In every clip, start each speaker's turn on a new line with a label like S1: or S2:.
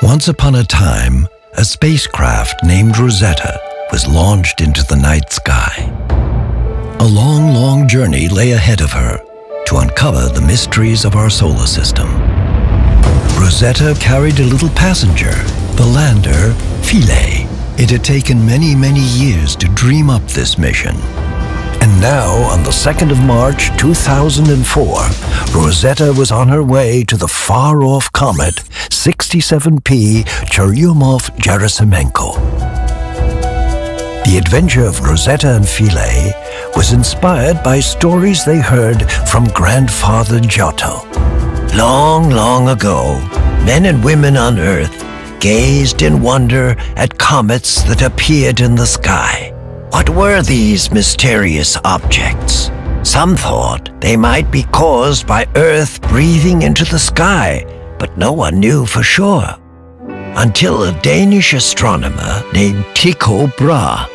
S1: Once upon a time, a spacecraft named Rosetta was launched into the night sky. A long, long journey lay ahead of her to uncover the mysteries of our solar system. Rosetta carried a little passenger, the lander Philae. It had taken many, many years to dream up this mission. And now, on the 2nd of March 2004, Rosetta was on her way to the far-off comet 67P Churyumov-Gerasimenko. The adventure of Rosetta and Philae was inspired by stories they heard from Grandfather Giotto. Long, long ago, men and women on Earth gazed in wonder at comets that appeared in the sky. What were these mysterious objects? Some thought they might be caused by Earth breathing into the sky, but no one knew for sure. Until a Danish astronomer named Tycho Brahe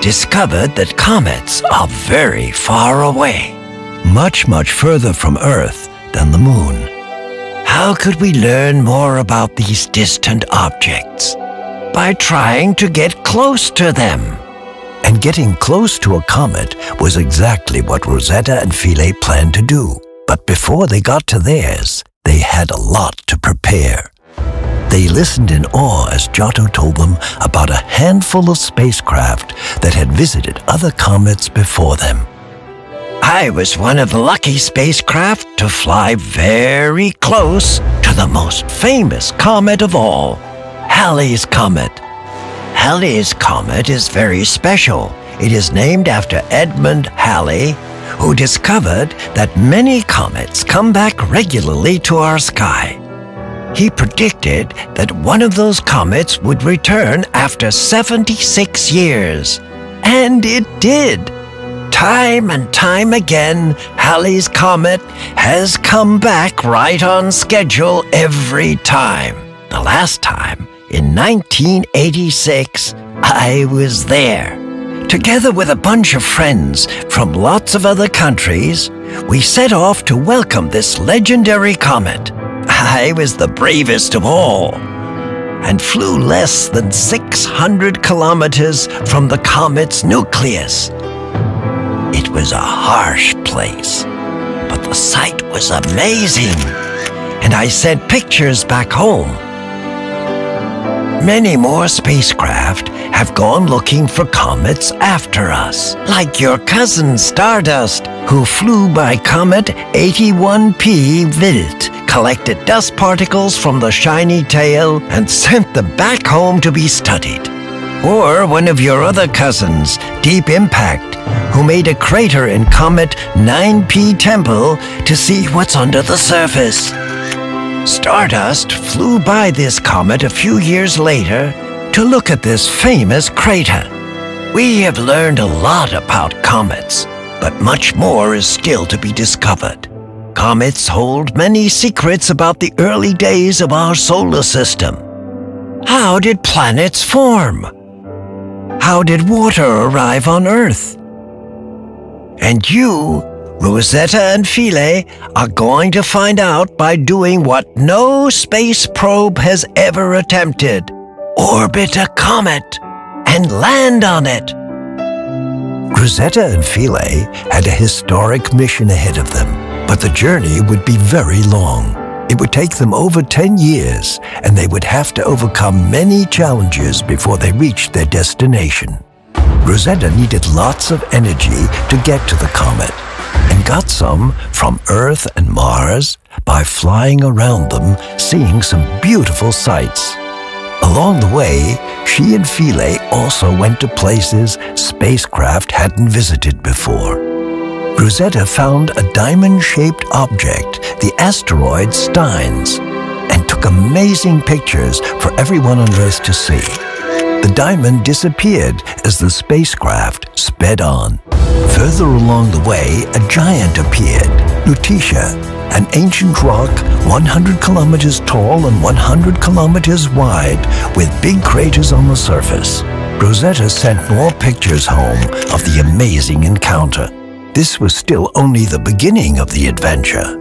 S1: discovered that comets are very far away, much, much further from Earth than the Moon. How could we learn more about these distant objects? By trying to get close to them. And getting close to a comet was exactly what Rosetta and Philae planned to do. But before they got to theirs, they had a lot to prepare. They listened in awe as Giotto told them about a handful of spacecraft that had visited other comets before them. I was one of the lucky spacecraft to fly very close to the most famous comet of all, Halley's Comet. Halley's Comet is very special. It is named after Edmund Halley, who discovered that many comets come back regularly to our sky. He predicted that one of those comets would return after 76 years. And it did. Time and time again, Halley's Comet has come back right on schedule every time. The last time, in 1986, I was there. Together with a bunch of friends from lots of other countries, we set off to welcome this legendary comet. I was the bravest of all, and flew less than 600 kilometers from the comet's nucleus. It was a harsh place, but the sight was amazing, and I sent pictures back home. Many more spacecraft have gone looking for comets after us, like your cousin Stardust, who flew by Comet 81P Wild, collected dust particles from the shiny tail, and sent them back home to be studied. Or one of your other cousins, Deep Impact, who made a crater in Comet 9P Temple to see what's under the surface. Stardust flew by this comet a few years later to look at this famous crater. We have learned a lot about comets, but much more is still to be discovered. Comets hold many secrets about the early days of our solar system. How did planets form? How did water arrive on Earth? And you, Rosetta and Philae, are going to find out by doing what no space probe has ever attempted: orbit a comet and land on it. Rosetta and Philae had a historic mission ahead of them, but the journey would be very long. It would take them over 10 years, and they would have to overcome many challenges before they reached their destination. Rosetta needed lots of energy to get to the comet, and got some from Earth and Mars by flying around them, seeing some beautiful sights. Along the way, she and Philae also went to places spacecraft hadn't visited before. Rosetta found a diamond-shaped object, the asteroid Steins, and took amazing pictures for everyone on Earth to see. The diamond disappeared as the spacecraft sped on. Further along the way, a giant appeared, Lutetia, an ancient rock 100 kilometers tall and 100 kilometers wide, with big craters on the surface. Rosetta sent more pictures home of the amazing encounter. This was still only the beginning of the adventure.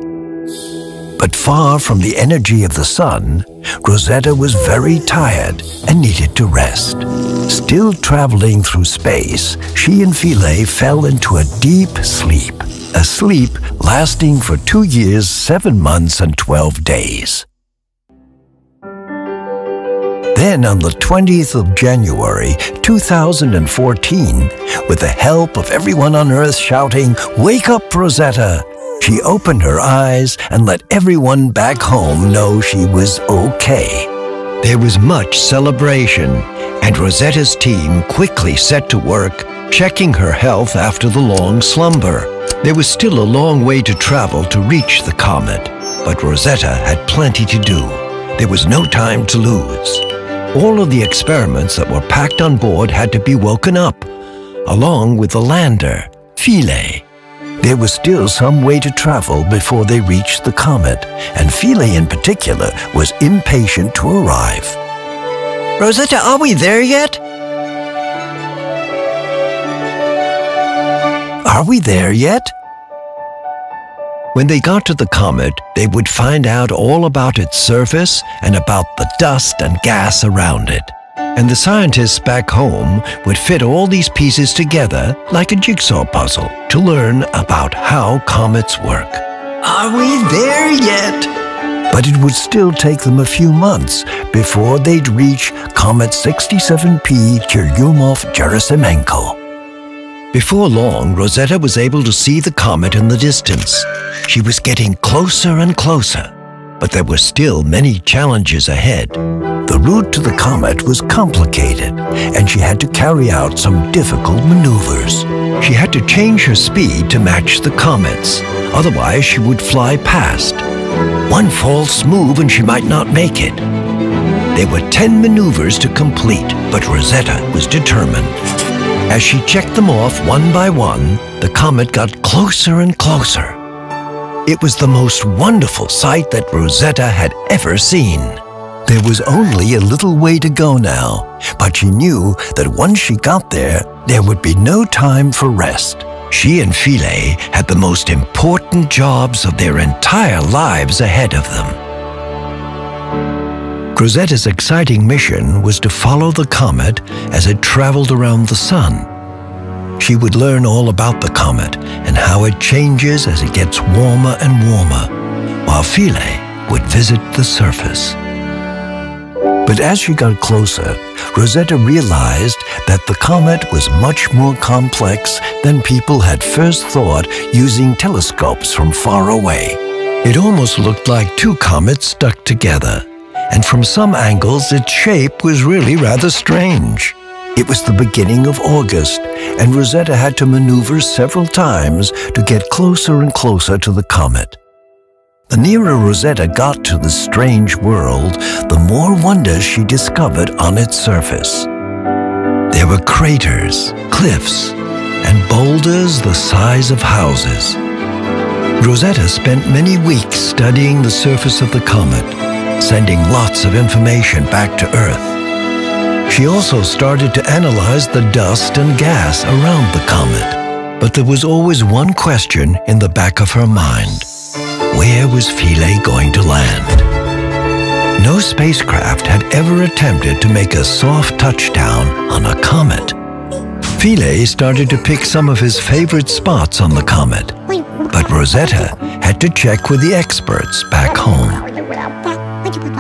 S1: But far from the energy of the sun, Rosetta was very tired and needed to rest. Still traveling through space, she and Philae fell into a deep sleep, a sleep lasting for 2 years, 7 months, and 12 days. Then on the 20th of January, 2014, with the help of everyone on Earth shouting, "Wake up, Rosetta!" she opened her eyes and let everyone back home know she was okay. There was much celebration, and Rosetta's team quickly set to work, checking her health after the long slumber. There was still a long way to travel to reach the comet, but Rosetta had plenty to do. There was no time to lose. All of the experiments that were packed on board had to be woken up, along with the lander, Philae. There was still some way to travel before they reached the comet, and Philae in particular was impatient to arrive. "Rosetta, are we there yet? Are we there yet?" When they got to the comet, they would find out all about its surface and about the dust and gas around it. And the scientists back home would fit all these pieces together like a jigsaw puzzle to learn about how comets work. Are we there yet? But it would still take them a few months before they'd reach Comet 67P Churyumov-Gerasimenko. Before long, Rosetta was able to see the comet in the distance. She was getting closer and closer, but there were still many challenges ahead. The route to the comet was complicated, and she had to carry out some difficult maneuvers. She had to change her speed to match the comet's, otherwise she would fly past. One false move and she might not make it. There were 10 maneuvers to complete, but Rosetta was determined. As she checked them off one by one, the comet got closer and closer. It was the most wonderful sight that Rosetta had ever seen. There was only a little way to go now, but she knew that once she got there, there would be no time for rest. She and Philae had the most important jobs of their entire lives ahead of them. Rosetta's exciting mission was to follow the comet as it traveled around the sun. She would learn all about the comet and how it changes as it gets warmer and warmer, while Philae would visit the surface. But as she got closer, Rosetta realized that the comet was much more complex than people had first thought using telescopes from far away. It almost looked like two comets stuck together, and from some angles its shape was really rather strange. It was the beginning of August, and Rosetta had to maneuver several times to get closer and closer to the comet. The nearer Rosetta got to the strange world, the more wonders she discovered on its surface. There were craters, cliffs, and boulders the size of houses. Rosetta spent many weeks studying the surface of the comet, sending lots of information back to Earth. She also started to analyze the dust and gas around the comet. But there was always one question in the back of her mind. Where was Philae going to land? No spacecraft had ever attempted to make a soft touchdown on a comet. Philae started to pick some of his favorite spots on the comet, but Rosetta had to check with the experts back home.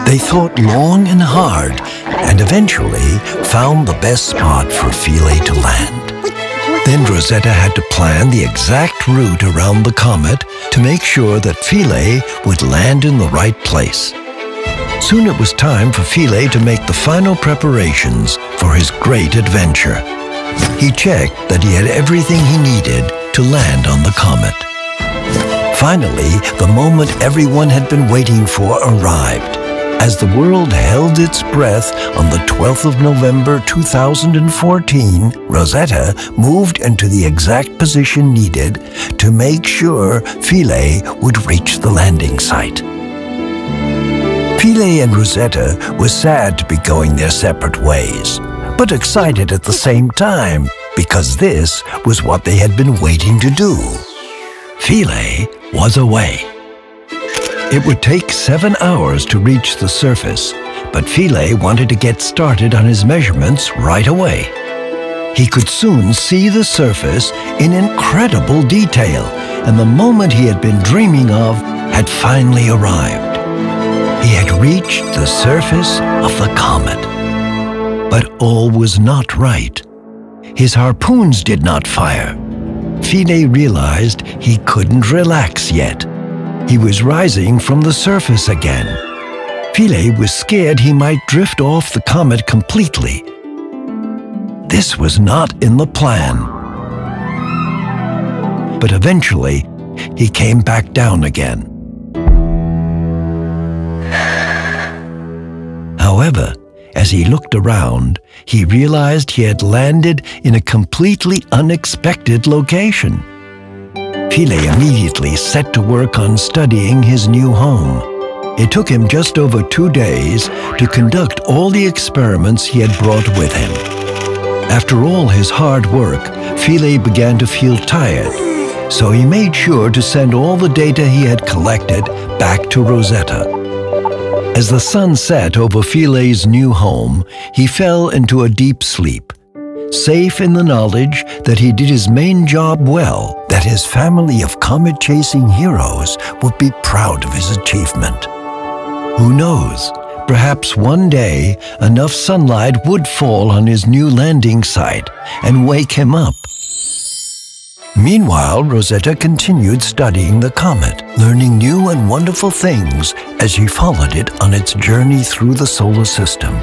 S1: They thought long and hard and eventually found the best spot for Philae to land. Then Rosetta had to plan the exact route around the comet to make sure that Philae would land in the right place. Soon it was time for Philae to make the final preparations for his great adventure. He checked that he had everything he needed to land on the comet. Finally, the moment everyone had been waiting for arrived. As the world held its breath on the 12th of November 2014, Rosetta moved into the exact position needed to make sure Philae would reach the landing site. Philae and Rosetta were sad to be going their separate ways, but excited at the same time because this was what they had been waiting to do. Philae was away. It would take 7 hours to reach the surface, but Philae wanted to get started on his measurements right away. He could soon see the surface in incredible detail, and the moment he had been dreaming of had finally arrived. He had reached the surface of the comet. But all was not right. His harpoons did not fire. Philae realized he couldn't relax yet. He was rising from the surface again. Philae was scared he might drift off the comet completely. This was not in the plan. But eventually, he came back down again. However, as he looked around, he realized he had landed in a completely unexpected location. Philae immediately set to work on studying his new home. It took him just over 2 days to conduct all the experiments he had brought with him. After all his hard work, Philae began to feel tired, so he made sure to send all the data he had collected back to Rosetta. As the sun set over Philae's new home, he fell into a deep sleep, safe in the knowledge that he did his main job well, that his family of comet-chasing heroes would be proud of his achievement. Who knows? Perhaps one day enough sunlight would fall on his new landing site and wake him up. Meanwhile, Rosetta continued studying the comet, learning new and wonderful things as she followed it on its journey through the solar system.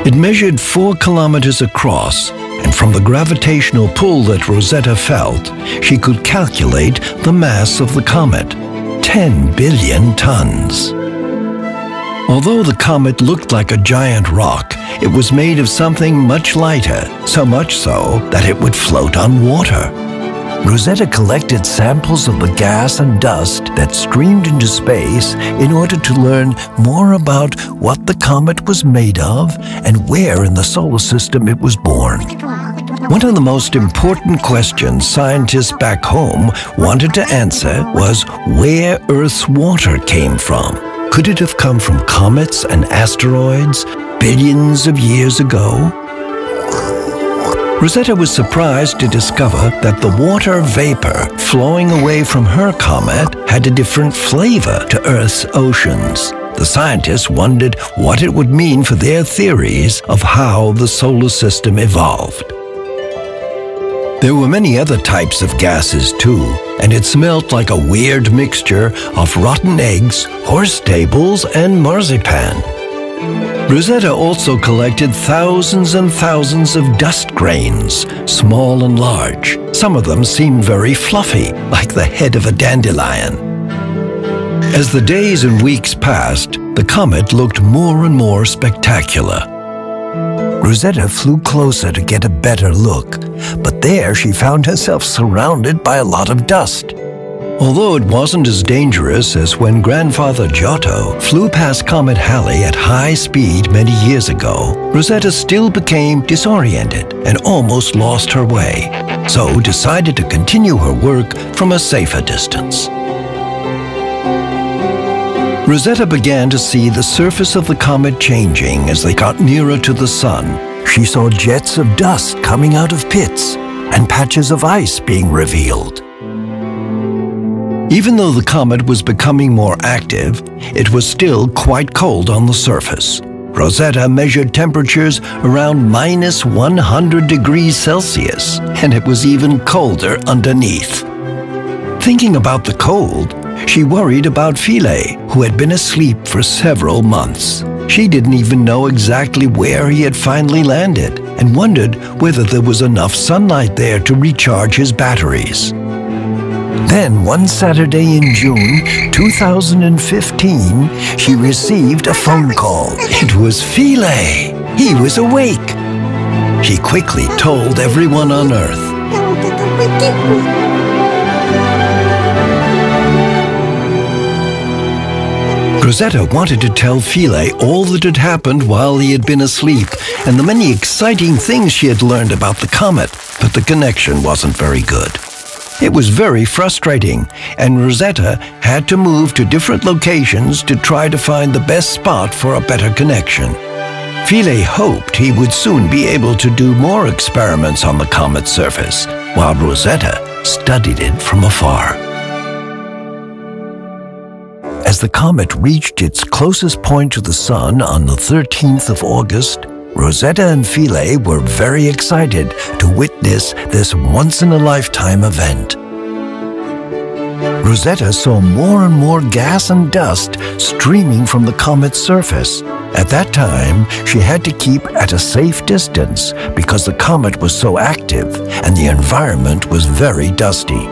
S1: It measured 4 kilometers across, and from the gravitational pull that Rosetta felt, she could calculate the mass of the comet, 10 billion tons. Although the comet looked like a giant rock, it was made of something much lighter, so much so that it would float on water. Rosetta collected samples of the gas and dust that streamed into space in order to learn more about what the comet was made of and where in the solar system it was born. One of the most important questions scientists back home wanted to answer was where Earth's water came from. Could it have come from comets and asteroids billions of years ago? Rosetta was surprised to discover that the water vapor flowing away from her comet had a different flavor to Earth's oceans. The scientists wondered what it would mean for their theories of how the solar system evolved. There were many other types of gases too, and it smelled like a weird mixture of rotten eggs, horse stables, and marzipan. Rosetta also collected thousands and thousands of dust grains, small and large. Some of them seemed very fluffy, like the head of a dandelion. As the days and weeks passed, the comet looked more and more spectacular. Rosetta flew closer to get a better look, but there she found herself surrounded by a lot of dust. Although it wasn't as dangerous as when Grandfather Giotto flew past Comet Halley at high speed many years ago, Rosetta still became disoriented and almost lost her way, so decided to continue her work from a safer distance. Rosetta began to see the surface of the comet changing as they got nearer to the sun. She saw jets of dust coming out of pits and patches of ice being revealed. Even though the comet was becoming more active, it was still quite cold on the surface. Rosetta measured temperatures around minus 100 degrees Celsius, and it was even colder underneath. Thinking about the cold, she worried about Philae, who had been asleep for several months. She didn't even know exactly where he had finally landed, and wondered whether there was enough sunlight there to recharge his batteries. Then, one Saturday in June 2015, she received a phone call. It was Philae. He was awake. She quickly told everyone on Earth. Rosetta wanted to tell Philae all that had happened while he had been asleep and the many exciting things she had learned about the comet, but the connection wasn't very good. It was very frustrating, and Rosetta had to move to different locations to try to find the best spot for a better connection. Philae hoped he would soon be able to do more experiments on the comet's surface, while Rosetta studied it from afar. As the comet reached its closest point to the Sun on the 13th of August, Rosetta and Philae were very excited to witness this once-in-a-lifetime event. Rosetta saw more and more gas and dust streaming from the comet's surface. At that time, she had to keep at a safe distance because the comet was so active and the environment was very dusty.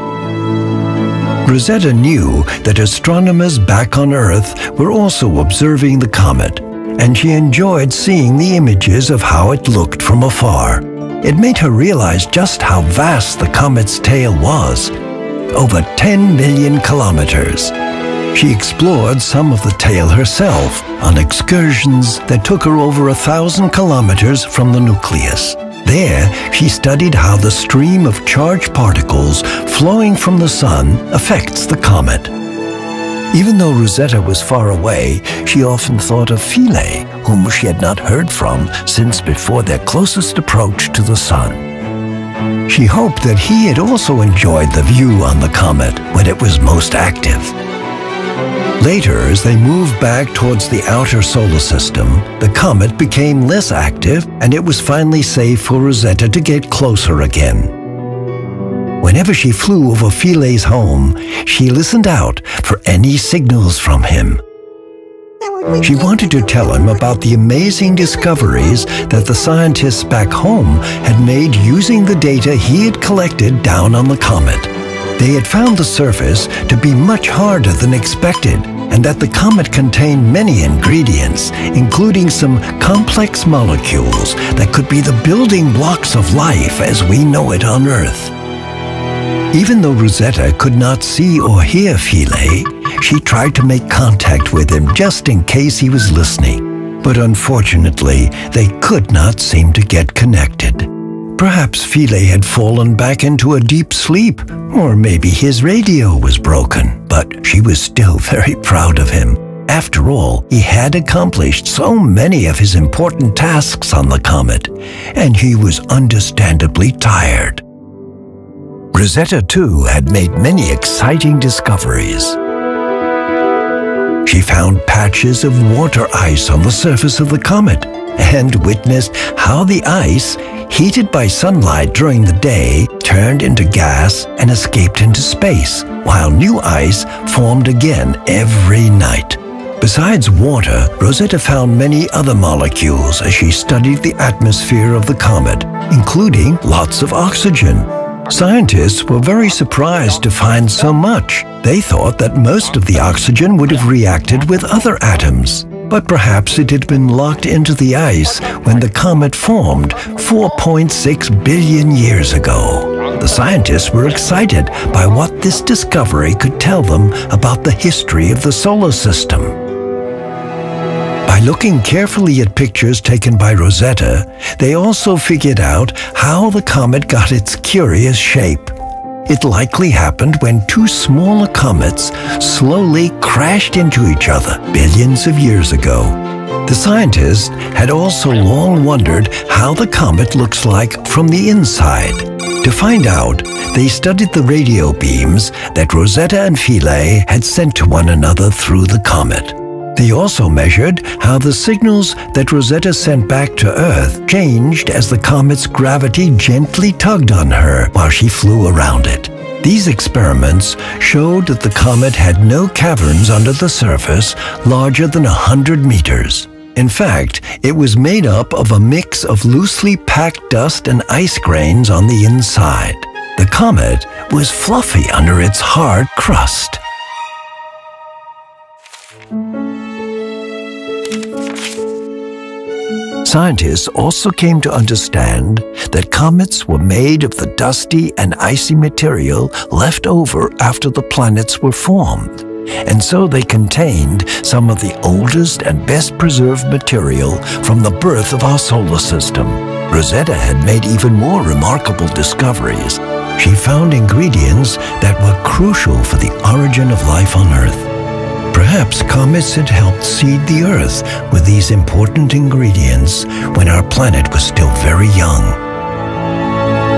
S1: Rosetta knew that astronomers back on Earth were also observing the comet, and she enjoyed seeing the images of how it looked from afar. It made her realize just how vast the comet's tail was, over 10 million kilometers. She explored some of the tail herself on excursions that took her over 1,000 kilometers from the nucleus. There, she studied how the stream of charged particles flowing from the Sun affects the comet. Even though Rosetta was far away, she often thought of Philae, whom she had not heard from since before their closest approach to the Sun. She hoped that he had also enjoyed the view on the comet when it was most active. Later, as they moved back towards the outer solar system, the comet became less active, and it was finally safe for Rosetta to get closer again. Whenever she flew over Philae's home, she listened out for any signals from him. She wanted to tell him about the amazing discoveries that the scientists back home had made using the data he had collected down on the comet. They had found the surface to be much harder than expected, and that the comet contained many ingredients, including some complex molecules that could be the building blocks of life as we know it on Earth. Even though Rosetta could not see or hear Philae, she tried to make contact with him just in case he was listening. But unfortunately, they could not seem to get connected. Perhaps Philae had fallen back into a deep sleep, or maybe his radio was broken, but she was still very proud of him. After all, he had accomplished so many of his important tasks on the comet, and he was understandably tired. Rosetta, too, had made many exciting discoveries. She found patches of water ice on the surface of the comet and witnessed how the ice, heated by sunlight during the day, turned into gas and escaped into space, while new ice formed again every night. Besides water, Rosetta found many other molecules as she studied the atmosphere of the comet, including lots of oxygen. Scientists were very surprised to find so much. They thought that most of the oxygen would have reacted with other atoms, but perhaps it had been locked into the ice when the comet formed 4.6 billion years ago. The scientists were excited by what this discovery could tell them about the history of the solar system. By looking carefully at pictures taken by Rosetta, they also figured out how the comet got its curious shape. It likely happened when two smaller comets slowly crashed into each other billions of years ago. The scientists had also long wondered how the comet looks like from the inside. To find out, they studied the radio beams that Rosetta and Philae had sent to one another through the comet. They also measured how the signals that Rosetta sent back to Earth changed as the comet's gravity gently tugged on her while she flew around it. These experiments showed that the comet had no caverns under the surface larger than 100 meters. In fact, it was made up of a mix of loosely packed dust and ice grains on the inside. The comet was fluffy under its hard crust. Scientists also came to understand that comets were made of the dusty and icy material left over after the planets were formed, and so they contained some of the oldest and best preserved material from the birth of our solar system. Rosetta had made even more remarkable discoveries. She found ingredients that were crucial for the origin of life on Earth. Perhaps comets had helped seed the Earth with these important ingredients when our planet was still very young.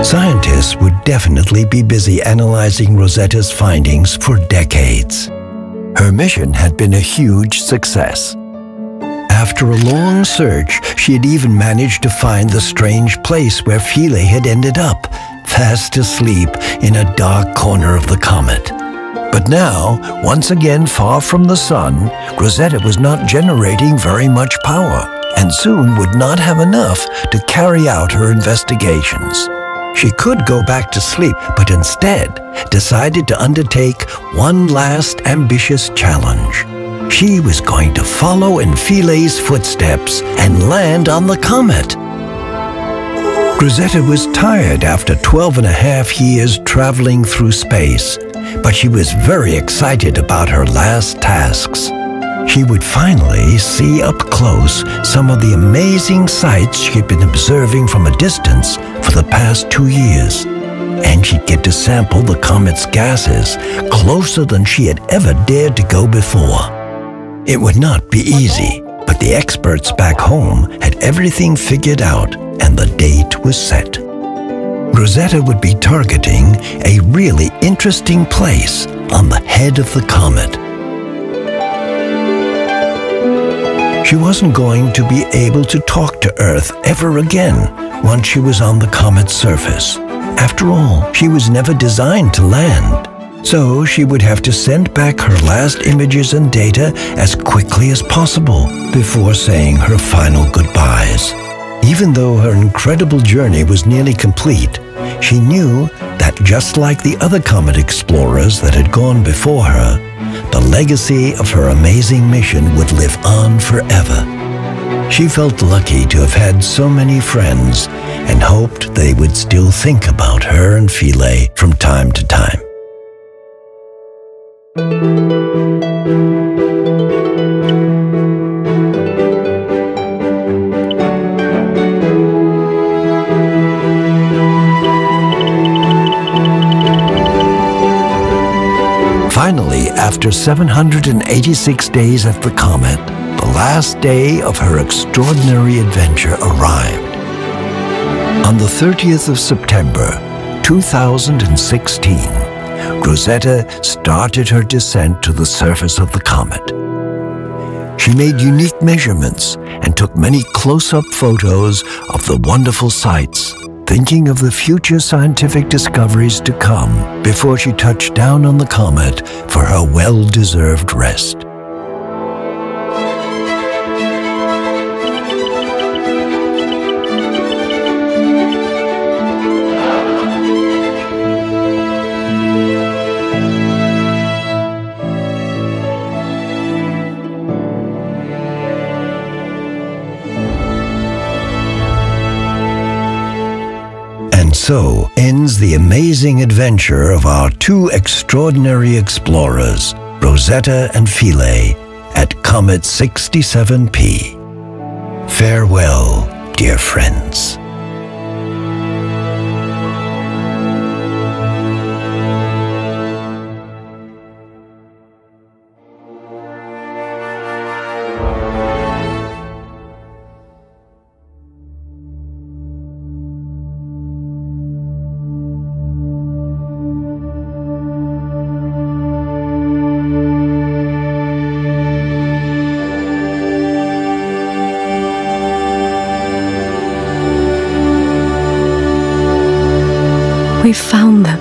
S1: Scientists would definitely be busy analyzing Rosetta's findings for decades. Her mission had been a huge success. After a long search, she had even managed to find the strange place where Philae had ended up, fast asleep in a dark corner of the comet. But now, once again far from the sun, Rosetta was not generating very much power, and soon would not have enough to carry out her investigations. She could go back to sleep, but instead decided to undertake one last ambitious challenge. She was going to follow in Philae's footsteps and land on the comet. Rosetta was tired after 12.5 years traveling through space, but she was very excited about her last tasks. She would finally see up close some of the amazing sights she'd been observing from a distance for the past 2 years. And she'd get to sample the comet's gases closer than she had ever dared to go before. It would not be easy, but the experts back home had everything figured out and the date was set. Rosetta would be targeting a really interesting place on the head of the comet. She wasn't going to be able to talk to Earth ever again once she was on the comet's surface. After all, she was never designed to land. So she would have to send back her last images and data as quickly as possible before saying her final goodbyes. Even though her incredible journey was nearly complete, she knew that just like the other comet explorers that had gone before her, the legacy of her amazing mission would live on forever. She felt lucky to have had so many friends and hoped they would still think about her and Philae from time to time. Finally, after 786 days at the comet, the last day of her extraordinary adventure arrived. On the 30th of September, 2016, Rosetta started her descent to the surface of the comet. She made unique measurements and took many close-up photos of the wonderful sights, thinking of the future scientific discoveries to come before she touched down on the comet for her well-deserved rest. So ends the amazing adventure of our two extraordinary explorers, Rosetta and Philae, at Comet 67P. Farewell, dear friends.
S2: We found them.